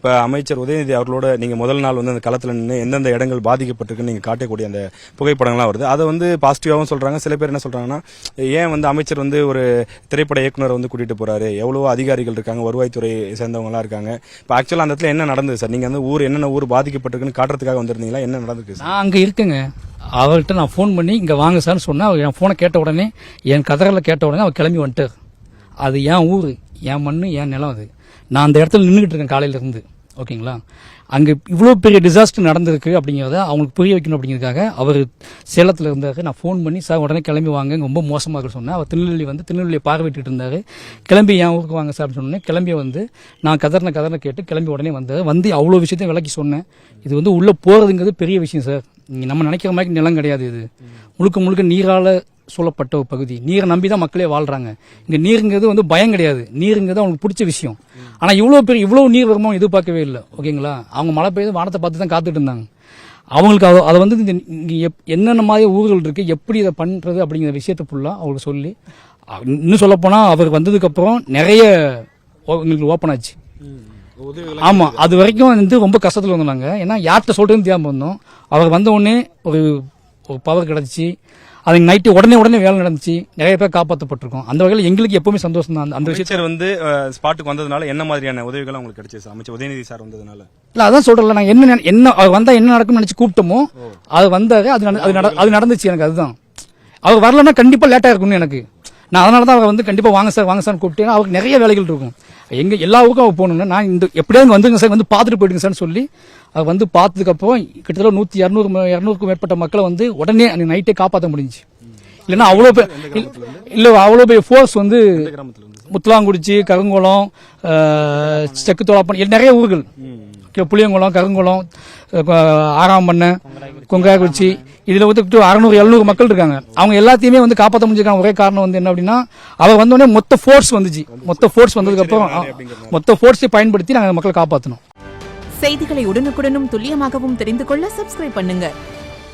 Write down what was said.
இப்போ அமைச்சர் உதயநிதி அவர்களோட நீங்கள் முதல் நாள் வந்து அந்த களத்தில் நின்று எந்தெந்த இடங்கள் பாதிக்கப்பட்டிருக்குன்னு நீங்கள் காட்டக்கூடிய அந்த புகைப்படங்கள்லாம் வருது. அதை வந்து பாசிட்டிவாகவும் சொல்கிறாங்க. சில பேர் என்ன சொல்கிறாங்கன்னா, ஏன் வந்து அமைச்சர் வந்து ஒரு திரைப்பட இயக்குனரை வந்து கூட்டிகிட்டு போகிறாரு, எவ்வளவோ அதிகாரிகள் இருக்காங்க, வருவாய்த்துறை சேர்ந்தவங்களாம் இருக்காங்க. இப்போ ஆக்சுவலாக அந்த இடத்துல என்ன நடந்தது சார்? நீங்கள் வந்து என்னென்ன ஊர் பாதிக்கப்பட்டிருக்குன்னு காட்டுறதுக்காக வந்திருந்தீங்களா? என்ன நடந்திருக்கு சார்? நான் அங்கே இருக்குங்க. அவர்கிட்ட நான் ஃபோன் பண்ணி இங்கே வாங்க சார்னு சொன்னேன். அவர் என் ஃபோனை கேட்ட உடனே, என் கதறலை கேட்ட உடனே அவர் கிளம்பி வந்துட்டார். அது என் ஊர், என் மண், என் நிலம். அது நான் அந்த இடத்துல நின்றுக்கிட்டு இருக்கேன் காலையிலேருந்து. ஓகேங்களா? அங்கே இவ்வளோ பெரிய டிசாஸ்டர் நடந்திருக்கு அப்படிங்கிறத அவங்களுக்கு புரிய வைக்கணும் அப்படிங்கிறதுக்காக அவர் சேலத்தில் இருந்தார். நான் ஃபோன் பண்ணி சார் உடனே கிளம்பி வாங்க, ரொம்ப மோசமாக சொன்னேன். அவர் திருநெல்வேலியை பார்வையிட்டு இருந்தார். கிளம்பி என் ஊருக்கு வாங்க சார் அப்படின்னு சொன்னேன். கிளம்பி வந்து நான் கதறனை கேட்டு கிளம்பி உடனே வந்தார். வந்து அவ்வளோ விஷயத்தையும் விளக்கி சொன்னேன். இது வந்து உள்ளே போகிறதுங்கிறது பெரிய விஷயம் சார். நம்ம நினைக்கிற மாதிரி நிலம் கிடையாது. இது முழுக்க நீரால் சூழப்பட்ட ஒரு பகுதி. நீரை நம்பி தான் மக்களே வாழ்றாங்க. இங்க நீருங்கிறது வந்து பயம் கிடையாது. நீருங்கிறது அவங்களுக்கு பிடிச்ச விஷயம். ஆனா இவ்வளவு நீர் வருமோ எதிர்பார்க்கவே இல்லை. ஓகேங்களா? அவங்க மழை பெய்து வானத்தை பார்த்து தான் காத்துட்டு இருந்தாங்க. அவங்களுக்கு அதை வந்து என்னென்ன மாதிரி ஊர்கள் இருக்கு, எப்படி இதை பண்றது அப்படிங்கிற விஷயத்த ஃபுல்லா அவங்களுக்கு சொல்லி, இன்னும் சொல்ல போனா அவர் வந்ததுக்கு அப்புறம் நிறைய எங்களுக்கு ஓப்பன் ஆச்சு. ஆமா, அது வரைக்கும் வந்து ரொம்ப கஷ்டத்துல வந்தாங்க. ஏன்னா யார்கிட்ட சொல்றதுன்னு தெரியாம வந்தோம். அவர் வந்த உடனே ஒரு பவர் கிடைச்சி, அது நைட்டு உடனே வேலை நடந்துச்சு. நிறைய பேர் காப்பாற்றப்பட்டிருக்கோம். அந்த வகையில் எங்களுக்கு எப்பவுமே சந்தோஷம் தான். அந்த விஷயம் வந்து ஸ்பாட்டுக்கு வந்ததுனால என்ன மாதிரியான உதவிகள் உங்களுக்கு கிடைச்சது அமைச்சர் உதயநிதி சார் வந்ததுனால? இல்ல, அதான் சொல்றேன். நான் என்ன அவர் வந்தா என்ன நடக்கும்னு நினைச்சு கூப்பிட்டோமோ அது வந்தாரு. அது நடந்துச்சு. எனக்கு அதுதான். அவர் வரலன்னா கண்டிப்பா லேட்டா இருக்கும்னு எனக்கு. நான் அதனாலதான் அவர் வந்து கண்டிப்பா வாங்க சார் கூப்பிட்டேன். அவருக்கு நிறைய வேலைகள் இருக்கும். எல்லா ஊருக்கும் அவர் போகணும்னா நான் இந்த எப்படியாவது வந்துருங்க சார், வந்து பார்த்துட்டு போயிடுங்க சார்னு சொல்லி அவர் வந்து பார்த்ததுக்கு அப்புறம் கிட்டத்தட்ட 200க்கும் மேற்பட்ட மக்களை வந்து உடனே நைட்டே காப்பாற்ற முடிஞ்சு. இல்லைன்னா அவ்வளோ பெரிய ஃபோர்ஸ் வந்து முத்தலாங்குடிச்சி, கருங்குளம், செக்குத்தோளாப்பன், நிறைய ஊர்கள், புளியங்குளம், கருங்குளம், ஆறாம்பண்ணை, கொங்காக்குறிச்சி, இதுல வந்து 600-700 மக்கள் இருக்காங்க. அவங்க எல்லாத்தையுமே வந்து காப்பாற்ற முடிஞ்சிருக்காங்க. ஒரே காரணம் வந்து என்ன அப்படின்னா, அவர் வந்தோடனே மொத்த ஃபோர்ஸ் வந்துச்சு. மொத்த ஃபோர்ஸ் வந்ததுக்கு அப்புறம் மொத்த ஃபோர்ஸை பயன்படுத்தி நாங்கள் மக்களை காப்பாற்றணும். செய்திகளை உடனுக்குடனும் துல்லியமாகவும் தெரிந்து கொள்ள சப்ஸ்கிரைப் பண்ணுங்க.